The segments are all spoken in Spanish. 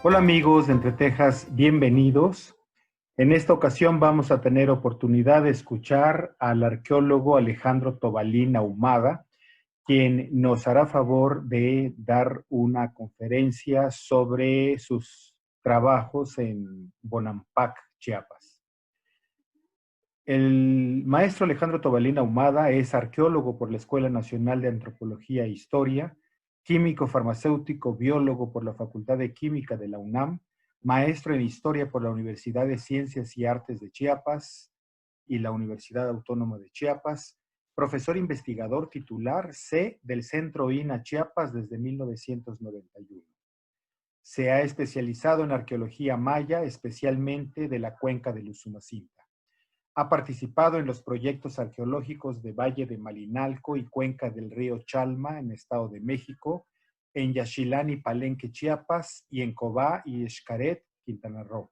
Hola amigos de Entre Tejas, bienvenidos. En esta ocasión vamos a tener oportunidad de escuchar al arqueólogo Alejandro Tobalín Ahumada, quien nos hará favor de dar una conferencia sobre sus trabajos en Bonampak, Chiapas. El maestro Alejandro Tobalín Ahumada es arqueólogo por la Escuela Nacional de Antropología e Historia, químico farmacéutico, biólogo por la Facultad de Química de la UNAM, maestro en Historia por la Universidad de Ciencias y Artes de Chiapas y la Universidad Autónoma de Chiapas, profesor investigador titular C del Centro INA Chiapas desde 1991. Se ha especializado en arqueología maya, especialmente de la cuenca del Usumacinta. Ha participado en los proyectos arqueológicos de Valle de Malinalco y Cuenca del Río Chalma en Estado de México, en Yaxchilán y Palenque, Chiapas, y en Cobá y Xcaret, Quintana Roo.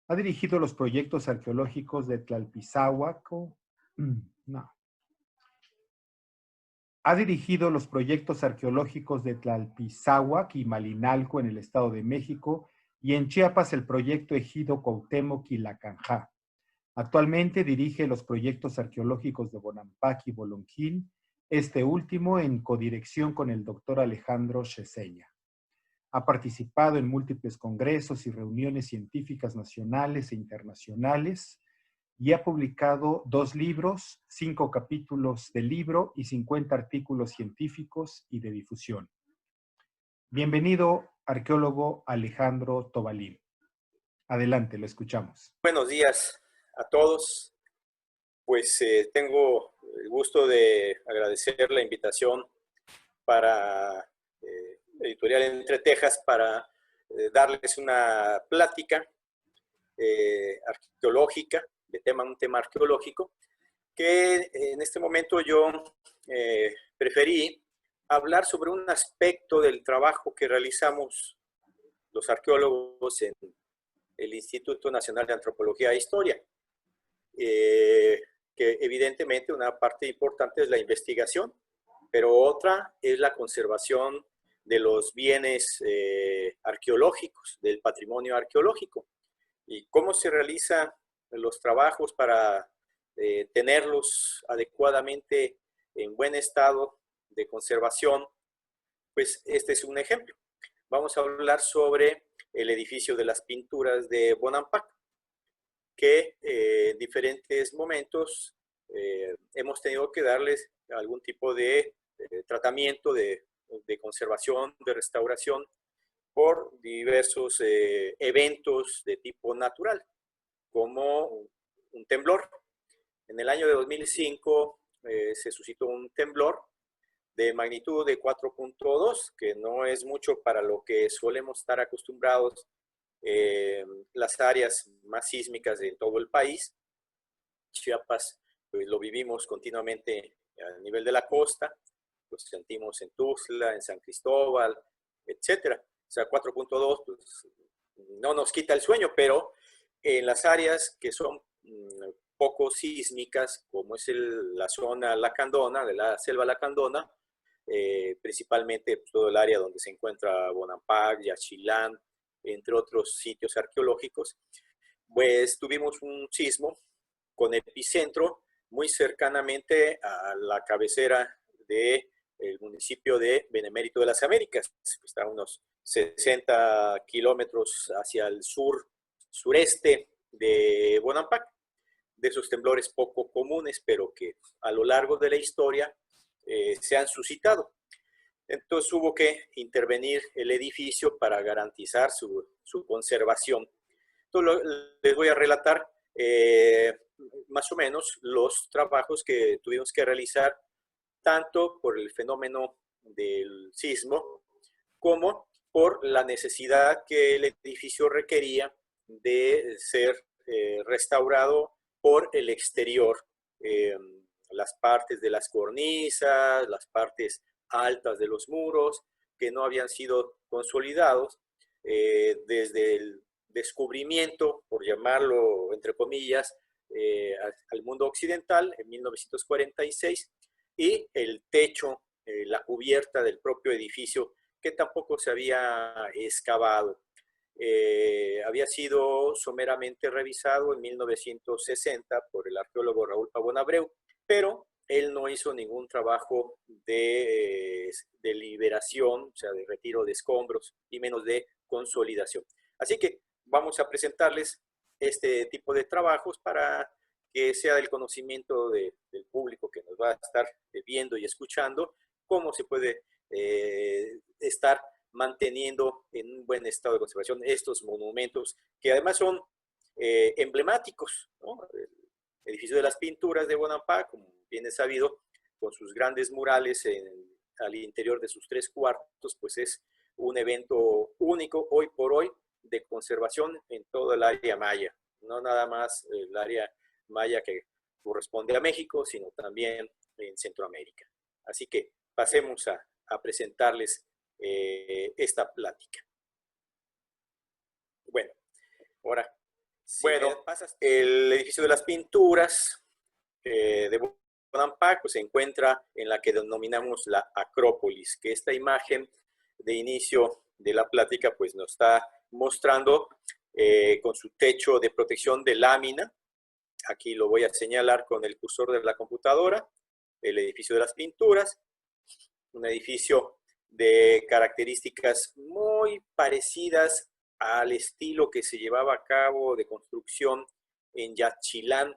Ha dirigido los proyectos arqueológicos de Tlalpizáhuac, Ha dirigido los proyectos arqueológicos de Tlalpizáhuac y Malinalco en el Estado de México, y en Chiapas el proyecto Ejido Cuauhtémoc y Lacanjá. Actualmente dirige los proyectos arqueológicos de Bonampak y Bolonquín, este último en codirección con el doctor Alejandro Cheseña. Ha participado en múltiples congresos y reuniones científicas nacionales e internacionales y ha publicado 2 libros, 5 capítulos de libro y 50 artículos científicos y de difusión. Bienvenido, arqueólogo Alejandro Tobalín. Adelante, lo escuchamos. Buenos días a todos. Pues tengo el gusto de agradecer la invitación para Editorial Entre Tejas para darles una plática arqueológica, un tema arqueológico, que en este momento yo preferí hablar sobre un aspecto del trabajo que realizamos los arqueólogos en el Instituto Nacional de Antropología e Historia. Que evidentemente una parte importante es la investigación, pero otra es la conservación de los bienes arqueológicos, del patrimonio arqueológico. Y cómo se realizan los trabajos para tenerlos adecuadamente en buen estado de conservación, pues este es un ejemplo. Vamos a hablar sobre el edificio de las pinturas de Bonampak, que en diferentes momentos hemos tenido que darles algún tipo de tratamiento de conservación, de restauración, por diversos eventos de tipo natural, como un temblor. En el año de 2005 se suscitó un temblor de magnitud de 4.2, que no es mucho para lo que solemos estar acostumbrados las áreas más sísmicas de todo el país. Chiapas, pues lo vivimos continuamente a nivel de la costa, lo sentimos en Tuxtla, en San Cristóbal, etcétera. O sea, 4.2 pues, no nos quita el sueño, pero en las áreas que son poco sísmicas, como es la zona lacandona, de la selva lacandona, principalmente pues, todo el área donde se encuentra Bonampak, Yaxchilán, entre otros sitios arqueológicos, pues tuvimos un sismo con epicentro muy cercanamente a la cabecera del municipio de Benemérito de las Américas. Está a unos 60 kilómetros hacia el sureste de Bonampak, de esos temblores poco comunes, pero que a lo largo de la historia se han suscitado. Entonces hubo que intervenir el edificio para garantizar su conservación. Entonces les voy a relatar más o menos los trabajos que tuvimos que realizar, tanto por el fenómeno del sismo como por la necesidad que el edificio requería de ser restaurado por el exterior. Las partes de las cornisas, las partes altas de los muros, que no habían sido consolidados desde el descubrimiento, por llamarlo entre comillas, al mundo occidental en 1946, y el techo, la cubierta del propio edificio, que tampoco se había excavado. había sido someramente revisado en 1960 por el arqueólogo Raúl Pavón Abreu, pero él no hizo ningún trabajo de liberación, o sea, de retiro de escombros, y menos de consolidación. Así que vamos a presentarles este tipo de trabajos para que sea del conocimiento del público que nos va a estar viendo y escuchando, cómo se puede estar manteniendo en un buen estado de conservación estos monumentos, que además son emblemáticos, ¿no? El edificio de las Pinturas de Bonampak, como bien es sabido, con sus grandes murales al interior de sus 3 cuartos, pues es un evento único hoy por hoy de conservación en todo el área maya, no nada más el área maya que corresponde a México, sino también en Centroamérica. Así que pasemos a presentarles esta plática. Bueno, ahora, el edificio de las Pinturas de Bonampak pues, se encuentra en la que denominamos la Acrópolis, que esta imagen de inicio de la plática pues nos está mostrando con su techo de protección de lámina. Aquí lo voy a señalar con el cursor de la computadora, el edificio de las Pinturas, un edificio de características muy parecidas al estilo que se llevaba a cabo de construcción en Yaxchilán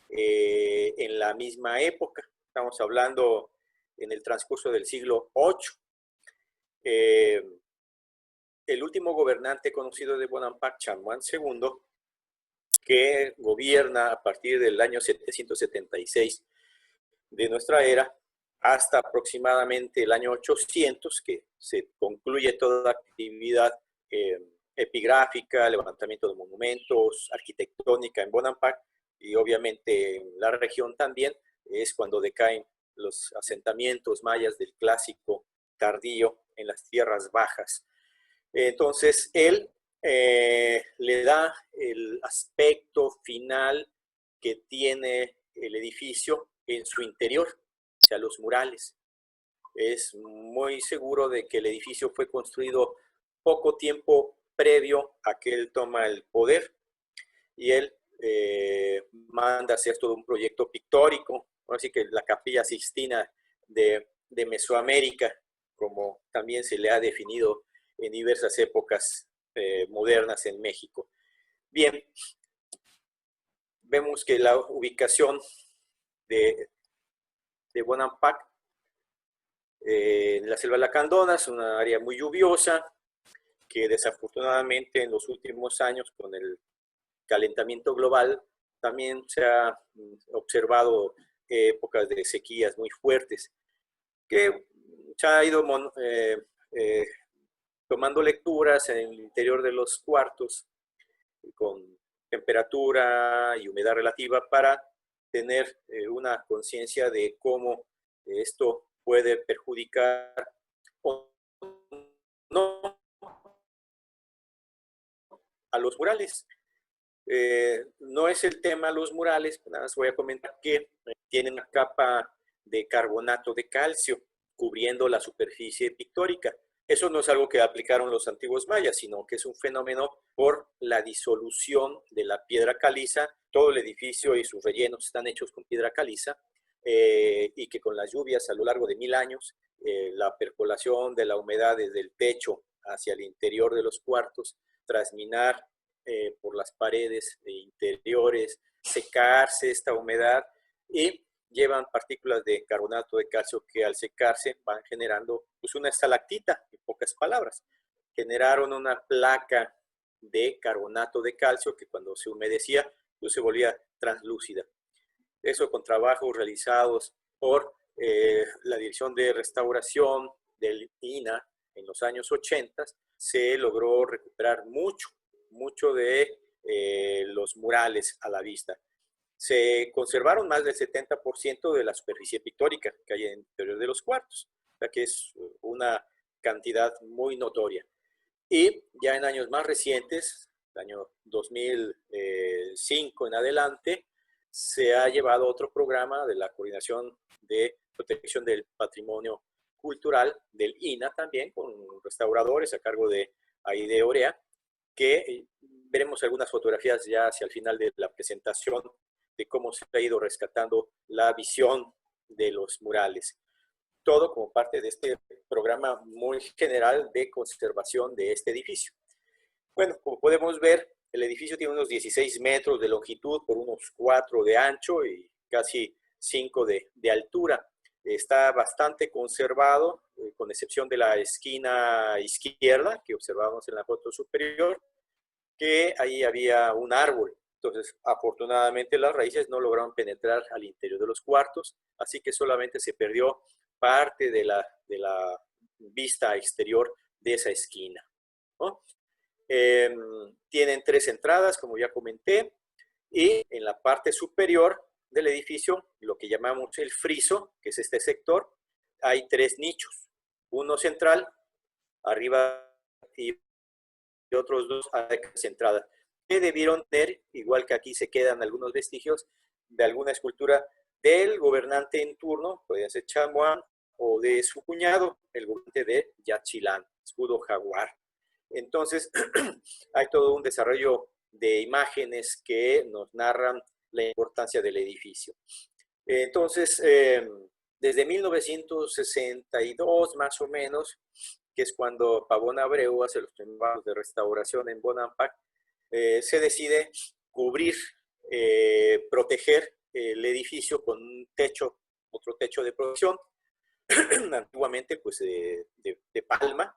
en la misma época. Estamos hablando en el transcurso del siglo VIII. El último gobernante conocido de Bonampak, Chamuán II, que gobierna a partir del año 776 de nuestra era hasta aproximadamente el año 800, que se concluye toda actividad epigráfica, levantamiento de monumentos, arquitectónica en Bonampak, y obviamente en la región también, es cuando decaen los asentamientos mayas del clásico tardío en las tierras bajas. Entonces, él le da el aspecto final que tiene el edificio en su interior, o sea, los murales. Es muy seguro de que el edificio fue construido poco tiempo previo a que él toma el poder, y él manda hacer todo un proyecto pictórico, así que la Capilla Sixtina de Mesoamérica, como también se le ha definido en diversas épocas modernas en México. Bien, vemos que la ubicación de Bonampak en la selva lacandona es una área muy lluviosa, que desafortunadamente en los últimos años con el calentamiento global también se ha observado épocas de sequías muy fuertes, que se ha ido tomando lecturas en el interior de los cuartos con temperatura y humedad relativa para tener una conciencia de cómo esto puede perjudicar o no a los murales. No es el tema los murales, nada más voy a comentar que tienen una capa de carbonato de calcio cubriendo la superficie pictórica. Eso no es algo que aplicaron los antiguos mayas, sino que es un fenómeno por la disolución de la piedra caliza. Todo el edificio y sus rellenos están hechos con piedra caliza, y que con las lluvias a lo largo de 1000 años, la percolación de la humedad desde el techo hacia el interior de los cuartos, trasminar por las paredes interiores, secarse esta humedad, y llevan partículas de carbonato de calcio que al secarse van generando pues, una estalactita, en pocas palabras. Generaron una placa de carbonato de calcio que cuando se humedecía pues, se volvía translúcida. Eso con trabajos realizados por la Dirección de Restauración del INAH en los años 80, se logró recuperar mucho de los murales a la vista. Se conservaron más del 70% de la superficie pictórica que hay en el interior de los cuartos, o sea que es una cantidad muy notoria. Y ya en años más recientes, el año 2005 en adelante, se ha llevado otro programa de la Coordinación de Protección del Patrimonio Cultural del INAH también, con restauradores a cargo de Aide Orea, que veremos algunas fotografías ya hacia el final de la presentación de cómo se ha ido rescatando la visión de los murales. Todo como parte de este programa muy general de conservación de este edificio. Bueno, como podemos ver, el edificio tiene unos 16 metros de longitud por unos 4 de ancho y casi 5 de altura. Está bastante conservado, con excepción de la esquina izquierda que observamos en la foto superior, que ahí había un árbol. Entonces, afortunadamente las raíces no lograron penetrar al interior de los cuartos, así que solamente se perdió parte de la vista exterior de esa esquina, ¿no? Tienen 3 entradas, como ya comenté, y en la parte superior del edificio, lo que llamamos el friso, que es este sector, hay 3 nichos. Uno central, arriba, y otros 2 a la entrada, que debieron tener, igual que aquí se quedan algunos vestigios de alguna escultura del gobernante en turno, puede ser Chamuán, o de su cuñado, el gobernante de Yaxchilán, escudo jaguar. Entonces, hay todo un desarrollo de imágenes que nos narran la importancia del edificio. Entonces, desde 1962 más o menos, que es cuando Pavón Abreu hace los trabajos de restauración en Bonampak, se decide cubrir, proteger el edificio con un techo, otro techo de protección, antiguamente pues de palma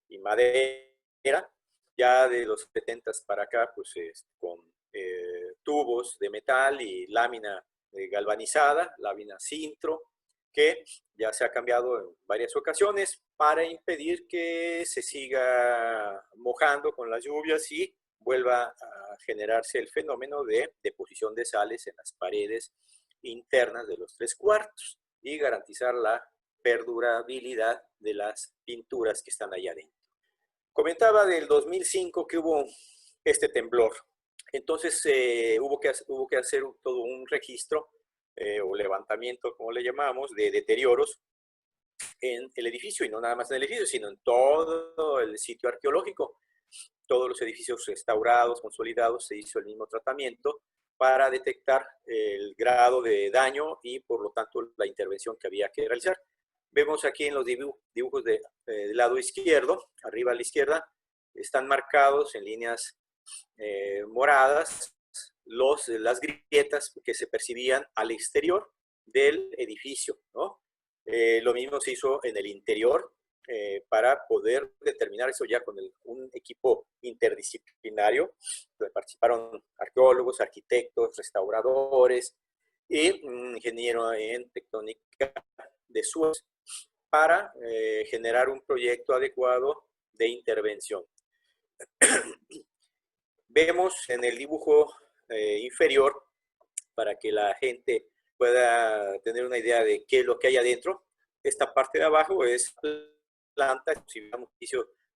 y madera, ya de los 70 para acá pues con tubos de metal y lámina galvanizada, lámina sintro, que ya se ha cambiado en varias ocasiones para impedir que se siga mojando con las lluvias y vuelva a generarse el fenómeno de deposición de sales en las paredes internas de los 3 cuartos y garantizar la perdurabilidad de las pinturas que están allá adentro. Comentaba del 2005 que hubo este temblor. Entonces hubo que hacer todo un registro o levantamiento, como le llamamos, de deterioros en el edificio, y no nada más en el edificio, sino en todo el sitio arqueológico. Todos los edificios restaurados, consolidados, se hizo el mismo tratamiento para detectar el grado de daño y, por lo tanto, la intervención que había que realizar. Vemos aquí en los dibujos del lado izquierdo, arriba a la izquierda, están marcados en líneas moradas las grietas que se percibían al exterior del edificio, ¿no? Lo mismo se hizo en el interior para poder determinar eso ya con un equipo interdisciplinario, donde participaron arqueólogos, arquitectos, restauradores y ingeniero en tectónica de suelos para generar un proyecto adecuado de intervención. Vemos en el dibujo inferior, para que la gente pueda tener una idea de qué es lo que hay adentro. Esta parte de abajo es planta, si vemos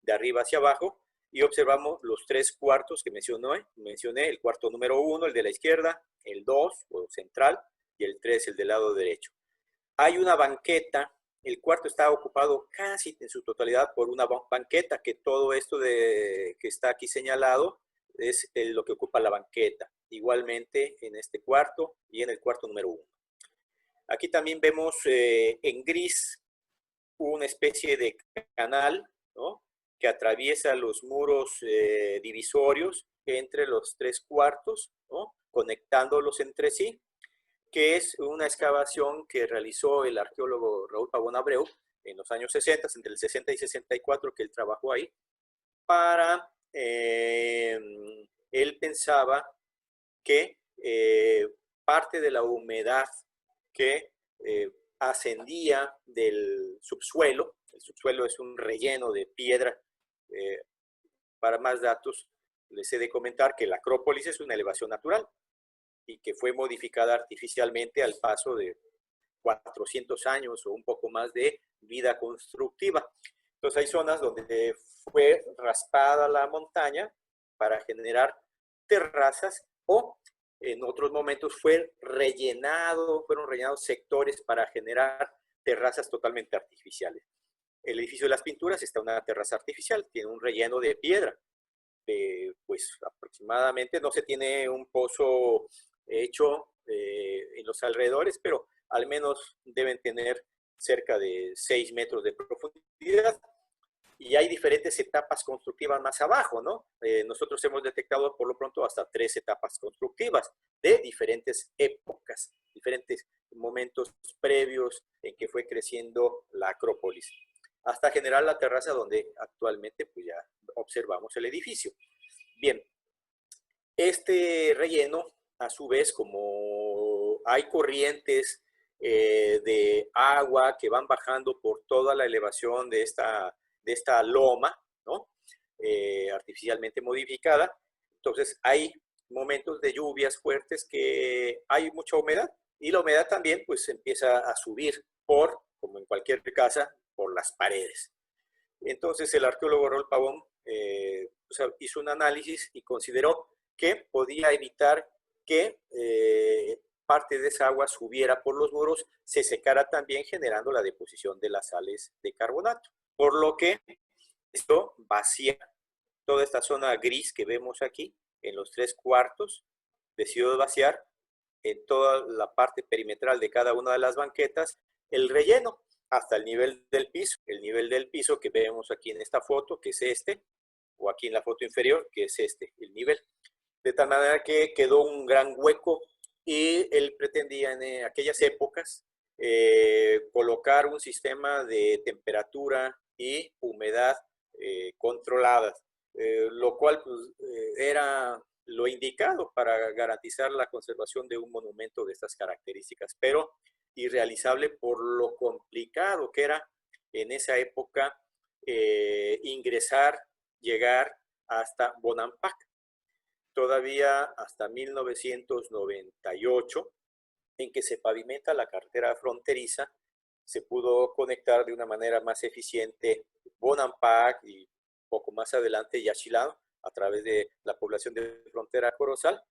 de arriba hacia abajo, y observamos los 3 cuartos que mencioné, el cuarto número 1, el de la izquierda, el 2, o central, y el 3, el del lado derecho. Hay una banqueta, el cuarto está ocupado casi en su totalidad por una banqueta, que todo esto que está aquí señalado es lo que ocupa la banqueta. Igualmente en este cuarto y en el cuarto número 1. Aquí también vemos en gris una especie de canal, ¿no?, que atraviesa los muros divisorios entre los 3 cuartos, ¿no?, conectándolos entre sí, que es una excavación que realizó el arqueólogo Raúl Pavón Abreu en los años 60, entre el 60 y 64, que él trabajó ahí, para, él pensaba que parte de la humedad que ascendía del subsuelo, el subsuelo es un relleno de piedra. Para más datos, les he de comentar que la Acrópolis es una elevación natural y que fue modificada artificialmente al paso de 400 años o un poco más de vida constructiva. Entonces hay zonas donde fue raspada la montaña para generar terrazas, o en otros momentos fueron rellenados sectores para generar terrazas totalmente artificiales. El edificio de las pinturas está en una terraza artificial, tiene un relleno de piedra, pues aproximadamente no se tiene un pozo hecho en los alrededores, pero al menos deben tener cerca de 6 metros de profundidad. Y hay diferentes etapas constructivas más abajo, ¿no? Nosotros hemos detectado por lo pronto hasta 3 etapas constructivas de diferentes épocas, diferentes momentos previos en que fue creciendo la Acrópolis, hasta generar la terraza donde actualmente pues ya observamos el edificio. Bien, este relleno, a su vez, como hay corrientes de agua que van bajando por toda la elevación de esta loma, ¿no? Artificialmente modificada, entonces hay momentos de lluvias fuertes que hay mucha humedad y la humedad también pues empieza a subir como en cualquier casa, por las paredes. Entonces el arqueólogo Raúl Pavón hizo un análisis y consideró que podía evitar que parte de esa agua subiera por los muros, se secara también generando la deposición de las sales de carbonato. Por lo que esto vacía toda esta zona gris que vemos aquí, en los 3/4, decidió vaciar en toda la parte perimetral de cada una de las banquetas el relleno hasta el nivel del piso que vemos aquí en esta foto, que es este, o aquí en la foto inferior, que es este, el nivel. De tal manera que quedó un gran hueco y él pretendía en aquellas épocas colocar un sistema de temperatura y humedad controladas, lo cual pues, era lo indicado para garantizar la conservación de un monumento de estas características, pero irrealizable por lo complicado que era en esa época llegar hasta Bonampak. Todavía hasta 1998, en que se pavimenta la carretera fronteriza, se pudo conectar de una manera más eficiente Bonampak y poco más adelante Yaxchilán a través de la población de frontera Corozal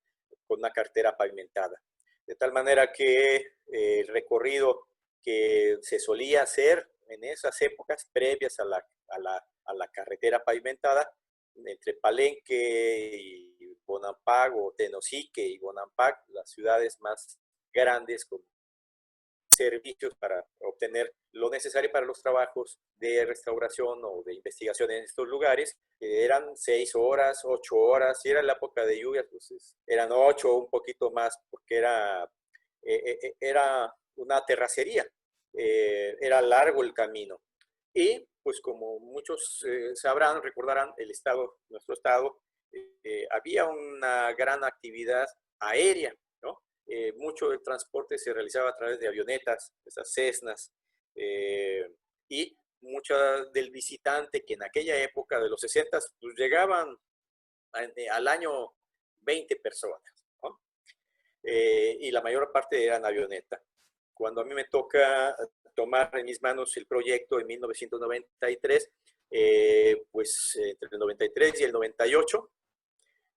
con una carretera pavimentada. De tal manera que el recorrido que se solía hacer en esas épocas previas a la carretera pavimentada entre Palenque y Bonampak, o Tenosique y Bonampak, las ciudades más grandes con servicios para obtener lo necesario para los trabajos de restauración o de investigación en estos lugares. Eran 6 horas, 8 horas, si era la época de lluvias, pues eran 8 o un poquito más, porque era una terracería, era largo el camino. Y pues como muchos sabrán, recordarán, nuestro estado, había una gran actividad aérea, ¿no? Mucho del transporte se realizaba a través de avionetas, esas Cessnas, y mucho del visitante que en aquella época de los 60 pues llegaban al año 20 personas, ¿no? Y la mayor parte eran avioneta. Cuando a mí me toca tomar en mis manos el proyecto en 1993, pues entre el 93 y el 98,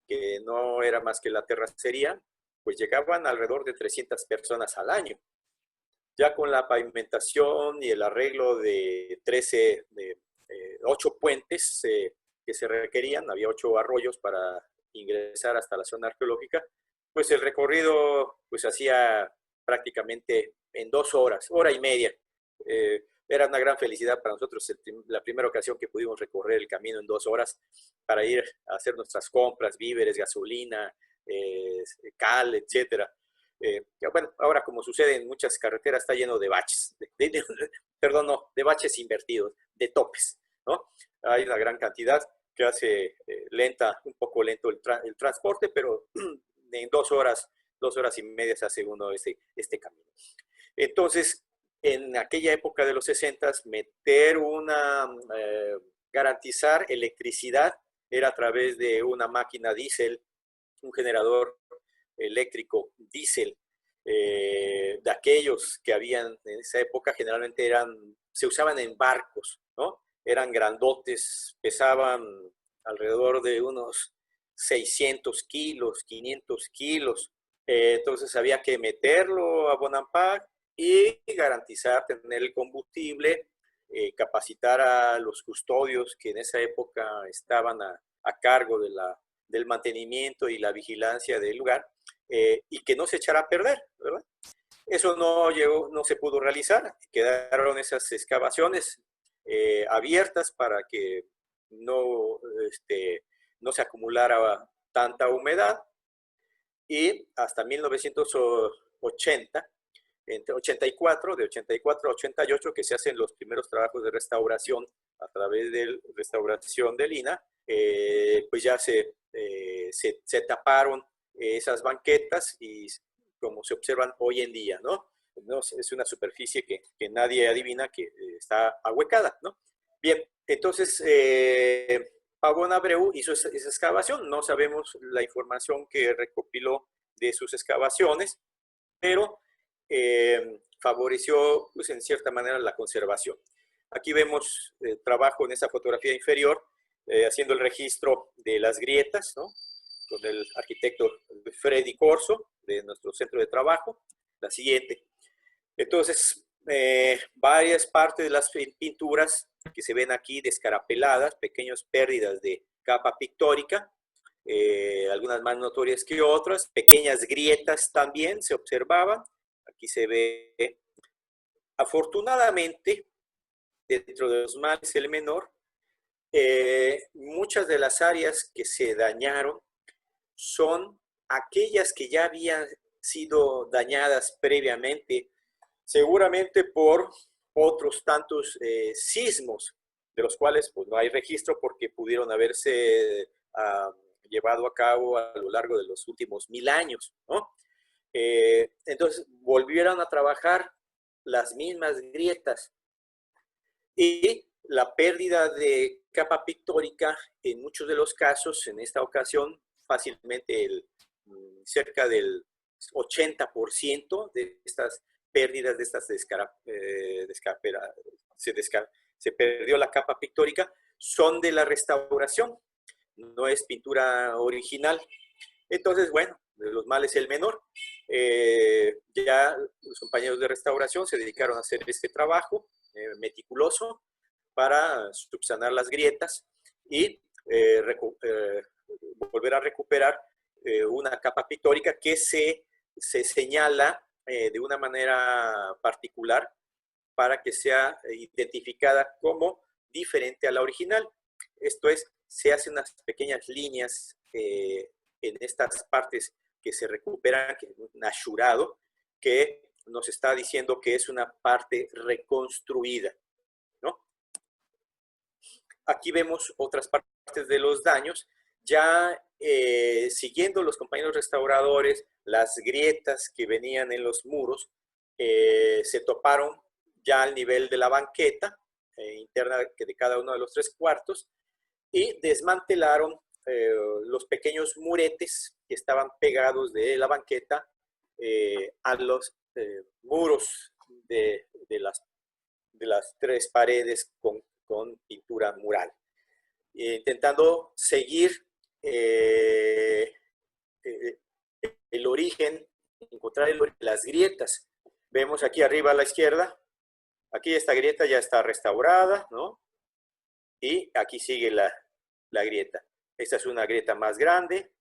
que no era más que la terracería, pues llegaban alrededor de 300 personas al año. Ya con la pavimentación y el arreglo de 8 puentes que se requerían, había 8 arroyos para ingresar hasta la zona arqueológica, pues el recorrido pues hacía prácticamente en 2 horas, hora y media. Era una gran felicidad para nosotros la primera ocasión que pudimos recorrer el camino en 2 horas para ir a hacer nuestras compras, víveres, gasolina, cal, etcétera. Bueno, ahora como sucede en muchas carreteras está lleno de baches, perdón, no, de baches invertidos, de topes, ¿no? Hay una gran cantidad que hace un poco lento el transporte, pero en 2 horas, 2 horas y media se hace uno este camino. Entonces, en aquella época de los 60, garantizar electricidad era a través de una máquina diésel, un generador eléctrico diésel, de aquellos que habían en esa época, generalmente se usaban en barcos, ¿no? Eran grandotes, pesaban alrededor de unos 600 kilos, 500 kilos. Entonces había que meterlo a Bonampak y garantizar tener el combustible, capacitar a los custodios que en esa época estaban a cargo del mantenimiento y la vigilancia del lugar, y que no se echara a perder, ¿verdad? Eso no se pudo realizar, quedaron esas excavaciones abiertas para que no, no se acumulara tanta humedad, y hasta 1980, entre 84, de 84 a 88, que se hacen los primeros trabajos de restauración a través de restauración del INAH, pues ya se taparon esas banquetas y como se observan hoy en día, ¿no? Es una superficie que nadie adivina que está ahuecada, ¿no? Bien, entonces Pavón Abreu hizo esa excavación, no sabemos la información que recopiló de sus excavaciones, pero favoreció, pues, en cierta manera la conservación. Aquí vemos trabajo en esa fotografía inferior, haciendo el registro de las grietas, ¿no? Con el arquitecto Freddy Corso, de nuestro centro de trabajo. La siguiente. Entonces, varias partes de las pinturas que se ven aquí descarapeladas, pequeñas pérdidas de capa pictórica, algunas más notorias que otras, pequeñas grietas también se observaban. Aquí se ve, afortunadamente, dentro de los males el menor, muchas de las áreas que se dañaron son aquellas que ya habían sido dañadas previamente, seguramente por otros tantos sismos, de los cuales pues, no hay registro porque pudieron haberse llevado a cabo a lo largo de los últimos 1000 años, ¿no? Entonces volvieron a trabajar las mismas grietas y la pérdida de capa pictórica en muchos de los casos, en esta ocasión fácilmente cerca del 80% de estas pérdidas, de estas se perdió la capa pictórica, son de la restauración, no es pintura original. Entonces, bueno, de los males el menor. Ya los compañeros de restauración se dedicaron a hacer este trabajo meticuloso para subsanar las grietas y volver a recuperar una capa pictórica que se señala de una manera particular para que sea identificada como diferente a la original. Esto es, se hacen unas pequeñas líneas en estas partes que se recuperan, que es un ashurado, que nos está diciendo que es una parte reconstruida, ¿no? Aquí vemos otras partes de los daños, ya siguiendo los compañeros restauradores, las grietas que venían en los muros se toparon ya al nivel de la banqueta interna de cada uno de los 3/4 y desmantelaron los pequeños muretes que estaban pegados de la banqueta a los muros de las 3 paredes con pintura mural. Intentando seguir el origen, encontrar las grietas. Vemos aquí arriba a la izquierda, aquí esta grieta ya está restaurada, ¿no? Y aquí sigue la grieta. Esta es una grieta más grande,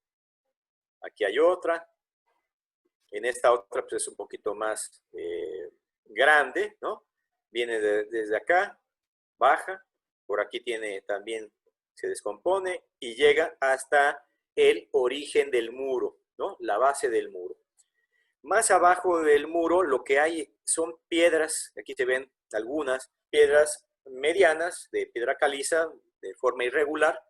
aquí hay otra, en esta otra pues es un poquito más grande, ¿no? Viene desde acá, baja, por aquí tiene también, se descompone y llega hasta el origen del muro, ¿no? La base del muro. Más abajo del muro lo que hay son piedras, aquí se ven algunas piedras medianas de piedra caliza de forma irregular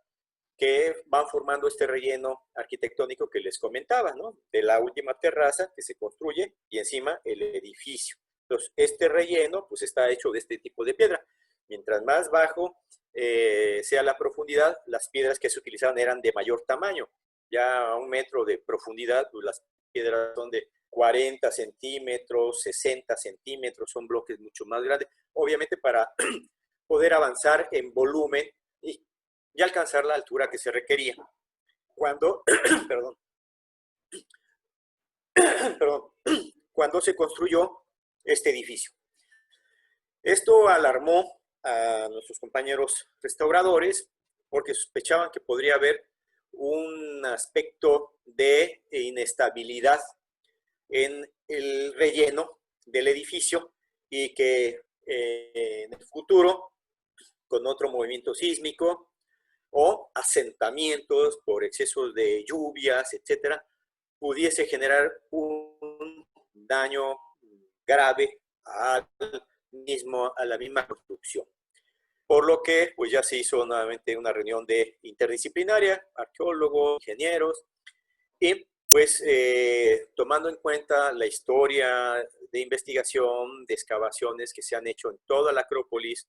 que van formando este relleno arquitectónico que les comentaba, ¿no? De la última terraza que se construye y encima el edificio. Entonces, este relleno pues está hecho de este tipo de piedra. Mientras más bajo sea la profundidad, las piedras que se utilizaban eran de mayor tamaño. Ya a 1 metro de profundidad, pues las piedras son de 40 centímetros, 60 centímetros, son bloques mucho más grandes. Obviamente para poder avanzar en volumen y alcanzar la altura que se requería. Cuando, cuando se construyó este edificio. Esto alarmó a nuestros compañeros restauradores porque sospechaban que podría haber un aspecto de inestabilidad en el relleno del edificio y que en el futuro, con otro movimiento sísmico o asentamientos por excesos de lluvias, etcétera, pudiese generar un daño grave a la misma construcción. Por lo que pues ya se hizo nuevamente una reunión interdisciplinaria, arqueólogos, ingenieros, y pues tomando en cuenta la historia de investigación, de excavaciones que se han hecho en toda la Acrópolis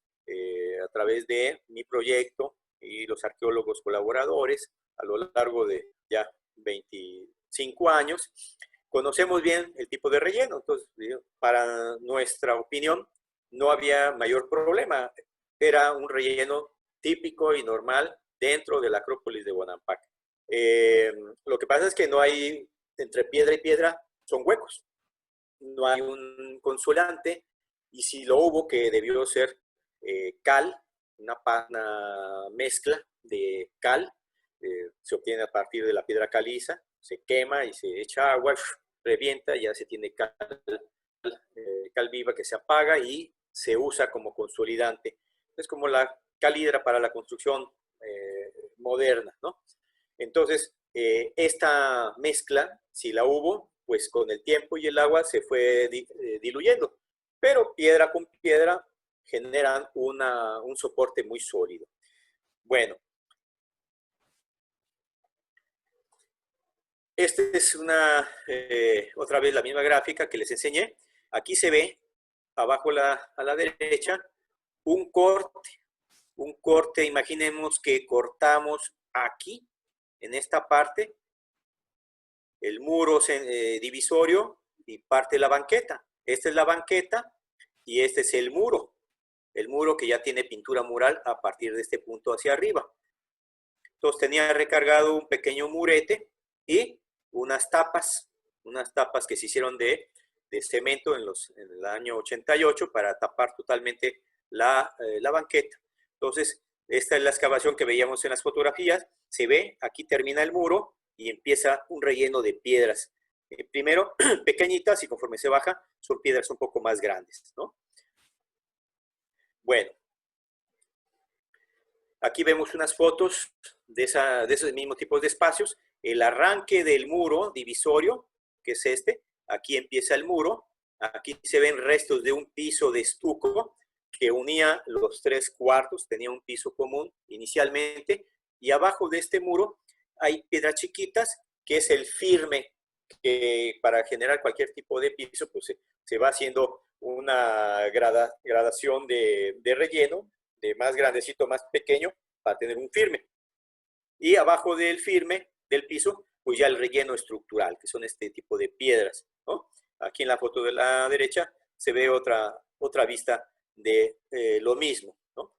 a través de mi proyecto y los arqueólogos colaboradores a lo largo de ya 25 años, conocemos bien el tipo de relleno. Entonces, para nuestra opinión, no había mayor problema. Era un relleno típico y normal dentro de la Acrópolis de Bonampak. Lo que pasa es que no hay, entre piedra y piedra, son huecos. No hay un consolante, y si lo hubo, que debió ser cal, una mezcla de cal, se obtiene a partir de la piedra caliza, se quema y se echa agua, revienta, ya se tiene cal viva que se apaga y se usa como consolidante. Es como la cal hidra para la construcción moderna, ¿no? Entonces, esta mezcla, si la hubo, pues con el tiempo y el agua se fue diluyendo. Pero piedra con piedra generan un soporte muy sólido. Bueno, esta es otra vez la misma gráfica que les enseñé. Aquí se ve, abajo a la derecha, un corte. Imaginemos que cortamos aquí, en esta parte, el muro divisorio y parte de la banqueta. Esta es la banqueta y este es el muro que ya tiene pintura mural a partir de este punto hacia arriba. Entonces tenía recargado un pequeño murete y unas tapas que se hicieron de cemento en el año 88 para tapar totalmente la banqueta. Entonces, esta es la excavación que veíamos en las fotografías. Se ve, aquí termina el muro y empieza un relleno de piedras. Primero pequeñitas y conforme se baja son piedras un poco más grandes, ¿no? Bueno, aquí vemos unas fotos de esos mismos tipos de espacios. El arranque del muro divisorio, que es este, aquí empieza el muro. Aquí se ven restos de un piso de estuco que unía los 3 cuartos, tenía un piso común inicialmente, y abajo de este muro hay piedras chiquitas, que es el firme, que para generar cualquier tipo de piso, pues se va haciendo una gradación de relleno, de más grandecito, más pequeño, para tener un firme. Y abajo del firme, del piso, pues ya el relleno estructural, que son este tipo de piedras, ¿no? Aquí en la foto de la derecha se ve otra vista de lo mismo, ¿no?